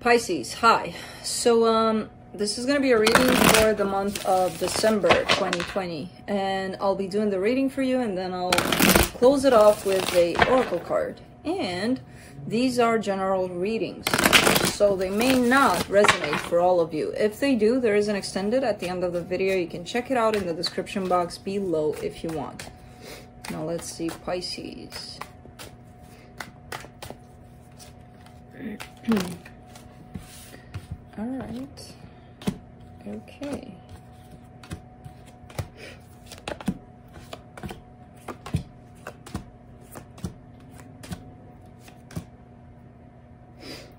Pisces, hi. So this is going to be a reading for the month of December 2020, and I'll be doing the reading for you, and then I'll close it off with a oracle card. And these are general readings, so they may not resonate for all of you. If they do, there is an extended at the end of the video. You can check it out in the description box below if you want. Now let's see, Pisces. All right. Okay.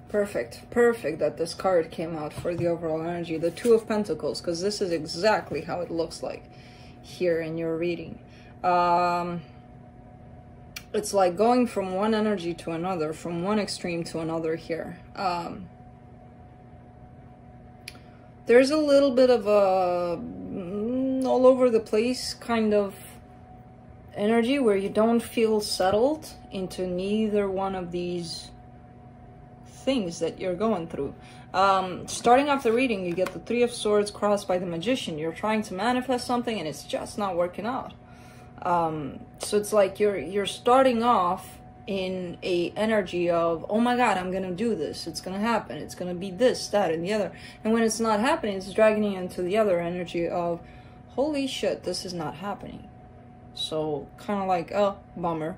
Perfect that this card came out for the overall energy, the Two of Pentacles, because this is exactly how it looks like here in your reading. It's like going from one energy to another, from one extreme to another here. There's a little bit of a all over the place kind of energy where you don't feel settled into neither one of these things that you're going through. Starting off the reading, you get the Three of Swords crossed by the Magician. You're trying to manifest something and it's just not working out. So it's like you're starting off in a energy of, oh my god, I'm gonna do this, it's gonna happen, it's gonna be this, that, and the other. And when it's not happening, it's dragging you into the other energy of, holy shit, this is not happening. So kind of like, oh, bummer.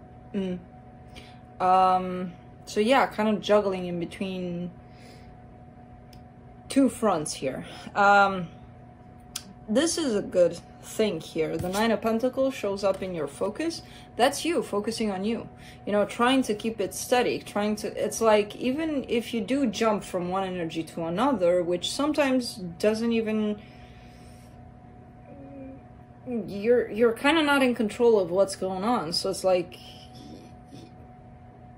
So yeah, kind of juggling in between two fronts here. This is a good thing here. The Nine of Pentacles shows up in your focus. That's you focusing on you, you know, trying to keep it steady, trying to, it's like, even if you do jump from one energy to another, which sometimes doesn't even, you're kind of not in control of what's going on. So it's like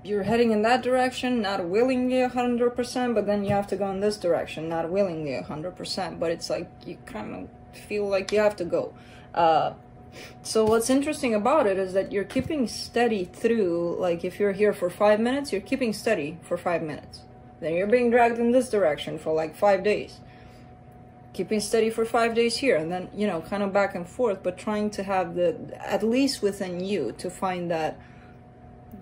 you're heading in that direction, not willingly 100%, but then you have to go in this direction, not willingly 100%, but it's like you kind of feel like you have to go. So what's interesting about it is that you're keeping steady through, like if you're here for 5 minutes, you're keeping steady for 5 minutes. Then you're being dragged in this direction for like 5 days. Keeping steady for 5 days here, and then, you know, kind of back and forth, but trying to have the, at least within you, to find that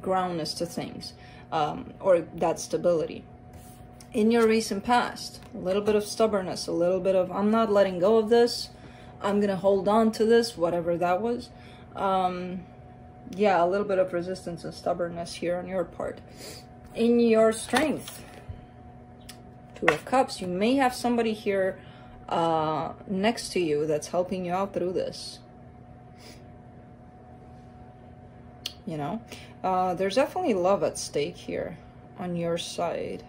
groundness to things, or that stability. In your recent past, a little bit of stubbornness, a little bit of, I'm not letting go of this, I'm gonna hold on to this, whatever that was. Yeah, a little bit of resistance and stubbornness here on your part. In your strength, Two of Cups, you may have somebody here next to you that's helping you out through this. You know, there's definitely love at stake here on your side.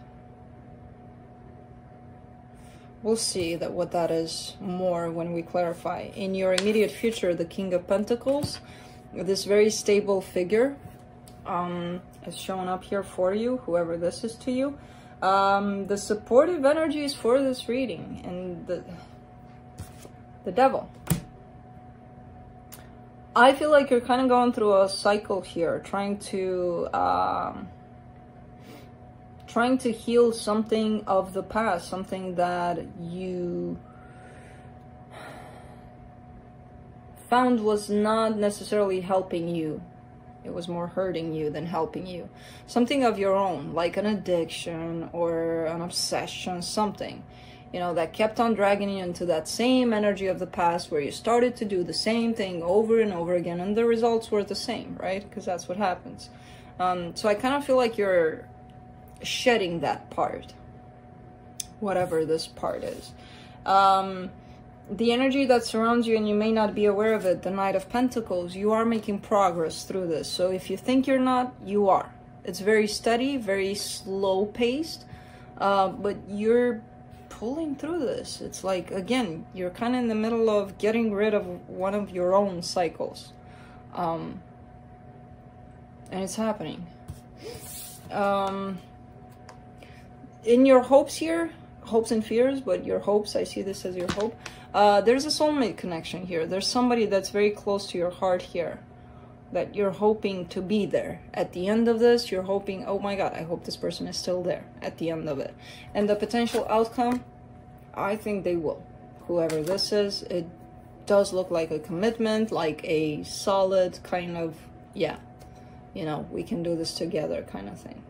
We'll see that what that is more when we clarify. In your immediate future, the King of Pentacles, this very stable figure is showing up here for you, whoever this is to you. The supportive energies for this reading, and the Devil. I feel like you're kind of going through a cycle here, trying to heal something of the past, something that you found was not necessarily helping you. It was more hurting you than helping you. Something of your own, like an addiction or an obsession, something, you know, that kept on dragging you into that same energy of the past where you started to do the same thing over and over again, and the results were the same, right? Because that's what happens. So I kind of feel like you're shedding that part, whatever this part is. The energy that surrounds you, and you may not be aware of it, the Knight of Pentacles, you are making progress through this. So if you think you're not, you are. It's very steady, very slow paced, but you're pulling through this. It's like, again, you're kind of in the middle of getting rid of one of your own cycles, and it's happening. In your hopes here, hopes and fears, but your hopes, I see this as your hope. There's a soulmate connection here. There's somebody that's very close to your heart here. that you're hoping to be there. At the end of this, you're hoping, oh my God, I hope this person is still there at the end of it. And the potential outcome, I think they will. Whoever this is, it does look like a commitment, like a solid kind of, yeah, you know, we can do this together kind of thing.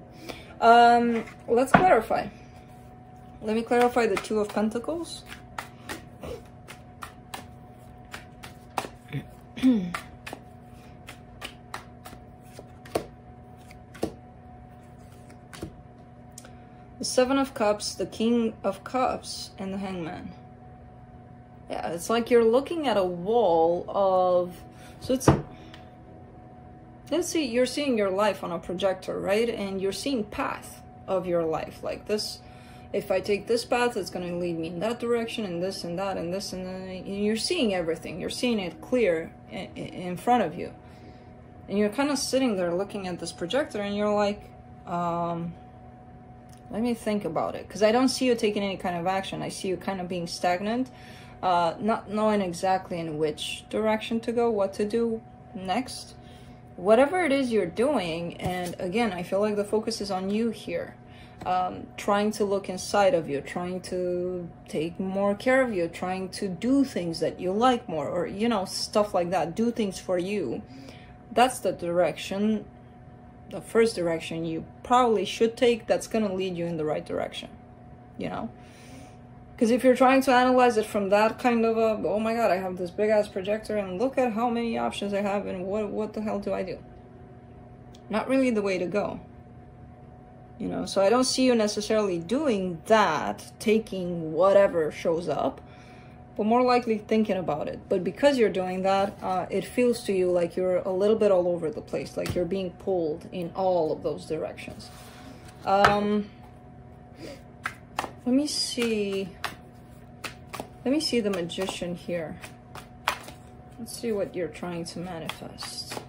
Let's clarify. Let me clarify the Two of Pentacles. The Seven of Cups, the King of Cups, and the Hangman. Yeah, it's like you're looking at a wall of... So it's... Let's see, you're seeing your life on a projector, right? And you're seeing path of your life. Like this, if I take this path, it's going to lead me in that direction, and this and that, and this and that. And you're seeing everything. You're seeing it clear in front of you. And you're kind of sitting there looking at this projector, and you're like... let me think about it, because I don't see you taking any kind of action. I see you kind of being stagnant, not knowing exactly in which direction to go, what to do next. Whatever it is you're doing, and again, I feel like the focus is on you here. Trying to look inside of you, trying to take more care of you, trying to do things that you like more, or, you know, stuff like that. Do things for you. That's the direction. The first direction you probably should take, that's going to lead you in the right direction, you know? Because if you're trying to analyze it from that kind of a, oh my God, I have this big ass projector and look at how many options I have and what the hell do I do? Not really the way to go, you know? So I don't see you necessarily doing that, taking whatever shows up, but more likely thinking about it. But because you're doing that, it feels to you like you're a little bit all over the place, like you're being pulled in all of those directions. Let me see the Magician here. Let's see what you're trying to manifest.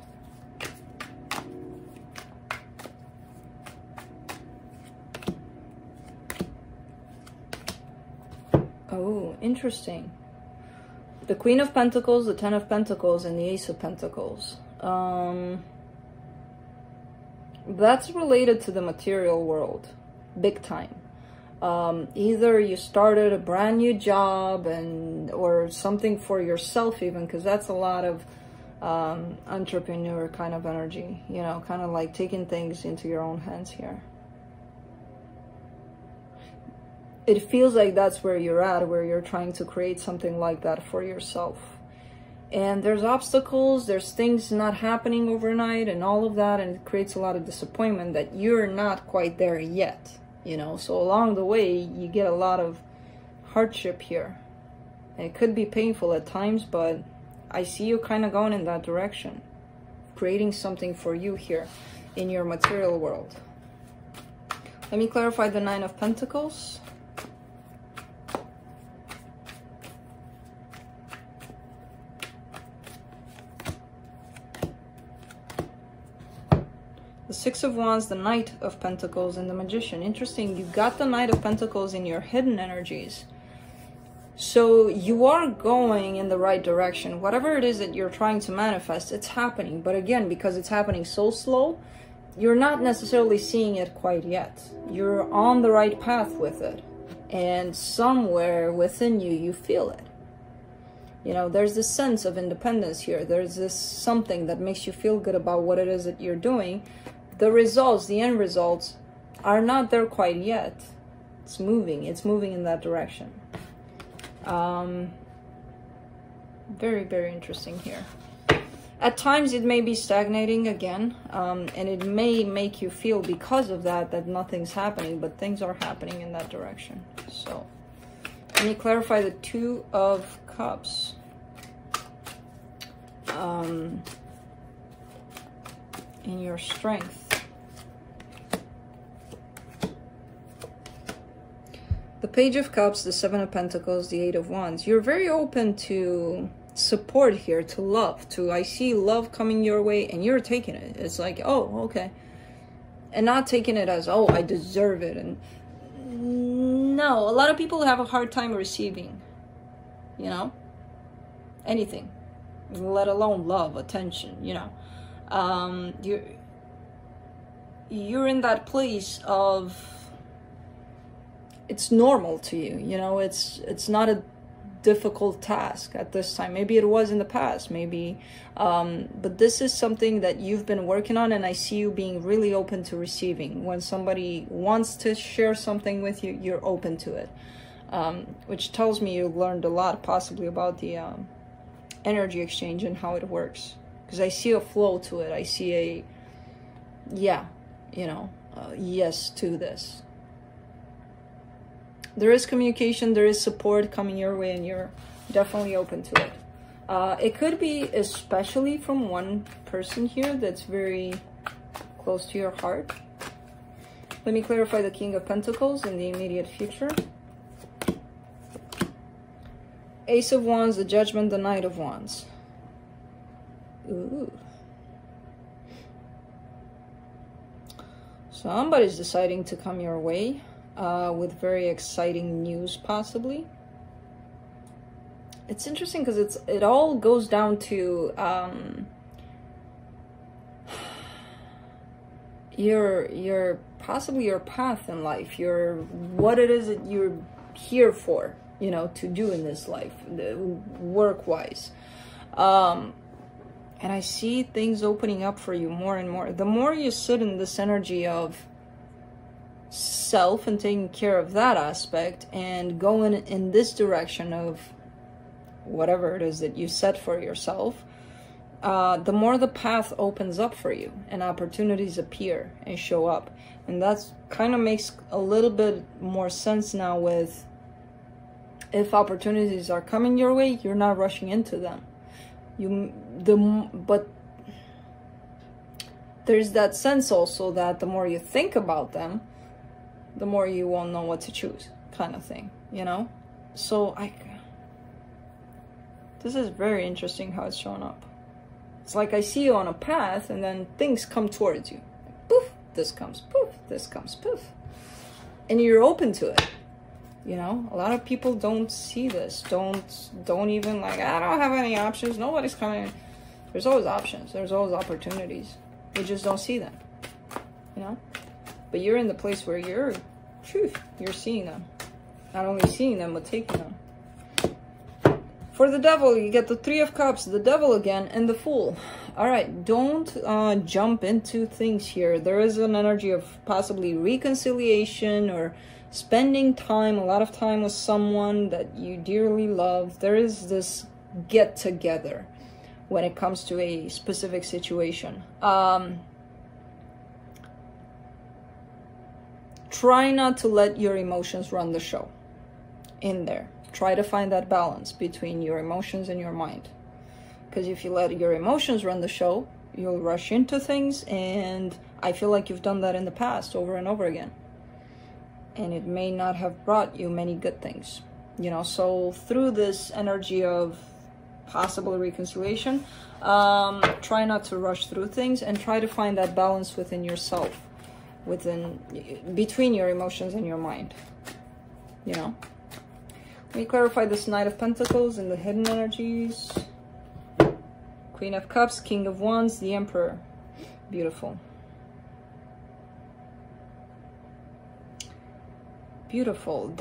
Oh, interesting. The Queen of Pentacles, the Ten of Pentacles, and the Ace of Pentacles. That's related to the material world, big time. Either you started a brand new job or something for yourself even, because that's a lot of entrepreneur kind of energy, you know, kind of like taking things into your own hands here. It feels like that's where you're at, where you're trying to create something like that for yourself. And there's obstacles, there's things not happening overnight and all of that, and it creates a lot of disappointment that you're not quite there yet, you know. So along the way, you get a lot of hardship here. And it could be painful at times, but I see you kind of going in that direction, creating something for you here in your material world. Let me clarify the Nine of Pentacles. The Six of Wands, the Knight of Pentacles, and the Magician. Interesting, you got the Knight of Pentacles in your hidden energies. So you are going in the right direction. Whatever it is that you're trying to manifest, it's happening. But again, because it's happening so slow, you're not necessarily seeing it quite yet. You're on the right path with it. And somewhere within you, you feel it. You know, there's this sense of independence here. There's this something that makes you feel good about what it is that you're doing. The results, the end results, are not there quite yet. It's moving in that direction. Very, very interesting here. At times it may be stagnating again, and it may make you feel because of that nothing's happening, but things are happening in that direction. So let me clarify the Two of Cups. In your strength. The Page of Cups, the Seven of Pentacles, the Eight of Wands. You're very open to support here, to love, I see love coming your way, and you're taking it. It's like, oh, okay. And not taking it as, oh, I deserve it. And no, a lot of people have a hard time receiving, you know, anything, let alone love, attention, you know. You're in that place of, it's normal to you, you know, it's not a difficult task at this time. Maybe it was in the past, maybe, but this is something that you've been working on, and I see you being really open to receiving. When somebody wants to share something with you, you're open to it, which tells me you learned a lot possibly about the energy exchange and how it works, because I see a flow to it. I see a, yeah, you know, yes to this. There is communication, there is support coming your way, and you're definitely open to it. It could be especially from one person here that's very close to your heart. Let me clarify the King of Pentacles in the immediate future. Ace of Wands, the Judgment, the Knight of Wands. Ooh. Somebody's deciding to come your way. With very exciting news, possibly. It's interesting because it all goes down to your possibly your path in life, your what it is that you're here for, you know, to do in this life, work-wise. And I see things opening up for you more and more. The more you sit in this energy of self and taking care of that aspect and going in this direction of whatever it is that you set for yourself, the more the path opens up for you and opportunities appear and show up. And that's kind of makes a little bit more sense now with, if opportunities are coming your way, you're not rushing into them. But there's that sense also that the more you think about them, the more you won't know what to choose, kind of thing, you know? So this is very interesting how it's showing up. It's like I see you on a path and then things come towards you. Poof, this comes, poof, this comes, poof. And you're open to it, you know? A lot of people don't see this, don't even like, I don't have any options, nobody's coming. There's always options, there's always opportunities. We just don't see them, you know? But you're in the place where you're seeing them. Not only seeing them, but taking them. For the Devil, you get the Three of Cups, the Devil again, and the Fool. Alright, don't jump into things here. There is an energy of possibly reconciliation or spending time, a lot of time with someone that you dearly love. There is this get together when it comes to a specific situation. Try not to let your emotions run the show in there. Try to find that balance between your emotions and your mind. Because if you let your emotions run the show, you'll rush into things, and I feel like you've done that in the past over and over again. And it may not have brought you many good things. You know, so through this energy of possible reconciliation, try not to rush through things and try to find that balance within yourself. Between your emotions and your mind, you know. Let me clarify this Knight of Pentacles and the hidden energies. Queen of Cups, King of Wands, the Emperor. Beautiful. Beautiful.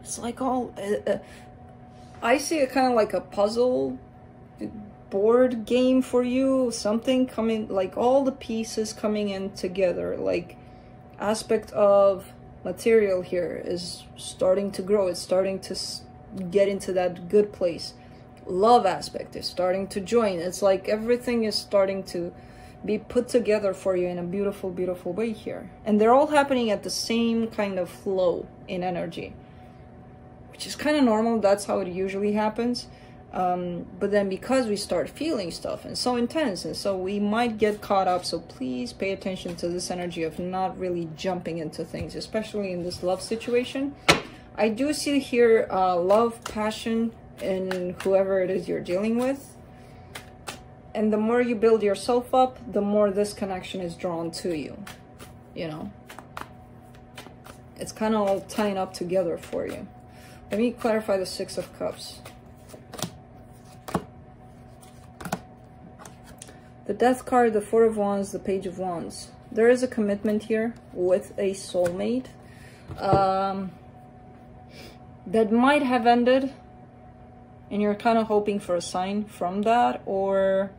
It's like all I see it kind of like a puzzle board game for you, something coming, like all the pieces coming in together, like aspect of material here is starting to grow, it's starting to get into that good place. Love aspect is starting to join. It's like everything is starting to be put together for you in a beautiful, beautiful way here. And they're all happening at the same kind of flow in energy, which is kind of normal. That's how it usually happens. But then because we start feeling stuff and so intense, and so we might get caught up. So please pay attention to this energy of not really jumping into things, especially in this love situation. I do see here love, passion in whoever it is you're dealing with. And the more you build yourself up, the more this connection is drawn to you, you know. It's kind of all tying up together for you. Let me clarify the Six of Cups. The Death card, the Four of Wands, the Page of Wands. There is a commitment here with a soulmate that might have ended, and you're kind of hoping for a sign from that, or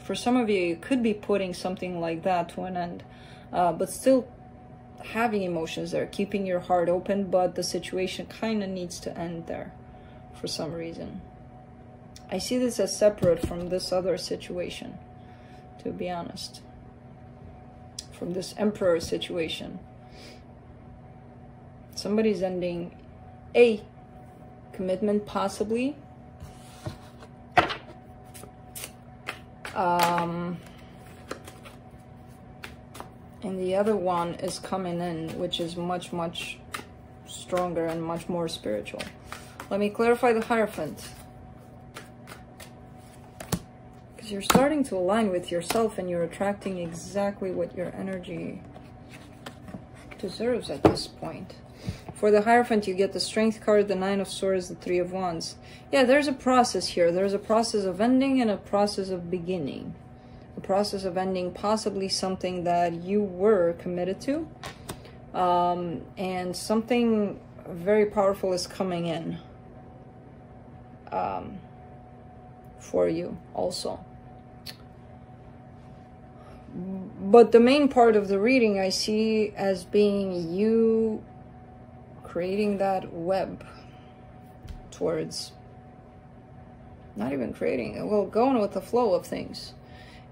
for some of you, you could be putting something like that to an end, but still having emotions there, keeping your heart open, but the situation kind of needs to end there for some reason. I see this as separate from this other situation, to be honest, from this Emperor situation. Somebody's ending a commitment, possibly. And the other one is coming in, which is much, much stronger and much more spiritual. Let me clarify the Hierophant. Because you're starting to align with yourself and you're attracting exactly what your energy deserves at this point. For the Hierophant, you get the Strength card, the Nine of Swords, the Three of Wands. Yeah, there's a process here. There's a process of ending and a process of beginning. A process of ending possibly something that you were committed to. And something very powerful is coming in for you also. But the main part of the reading I see as being you creating that web towards, not even creating, well, going with the flow of things.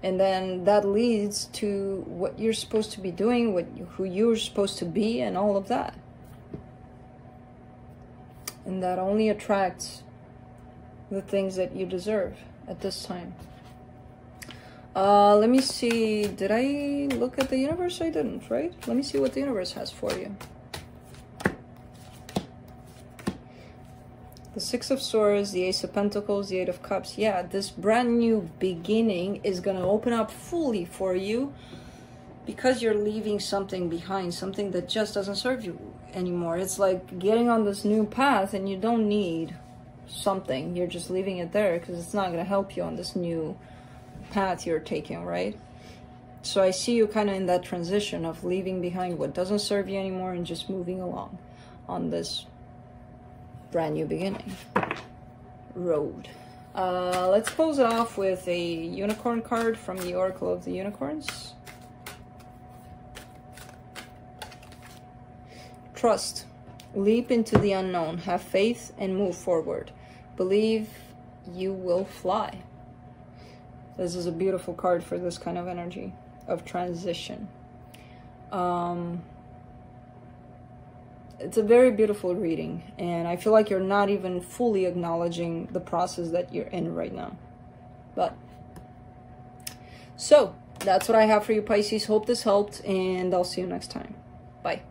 And then that leads to what you're supposed to be doing, who you're supposed to be, and all of that. And that only attracts the things that you deserve at this time. Let me see. Did I look at the universe? I didn't, right? Let me see what the universe has for you. The Six of Swords, the Ace of Pentacles, the Eight of Cups. Yeah, this brand new beginning is going to open up fully for you because you're leaving something behind, something that just doesn't serve you anymore. It's like getting on this new path and you don't need something. You're just leaving it there because it's not going to help you on this new path you're taking, right? So I see you kind of in that transition of leaving behind what doesn't serve you anymore and just moving along on this brand new beginning road. Let's close it off with a unicorn card from the Oracle of the Unicorns. Trust. Leap into the unknown. Have faith and move forward. Believe you will fly. This is a beautiful card for this kind of energy of transition. It's a very beautiful reading, and I feel like you're not even fully acknowledging the process that you're in right now. But, so, that's what I have for you, Pisces. Hope this helped, and I'll see you next time. Bye.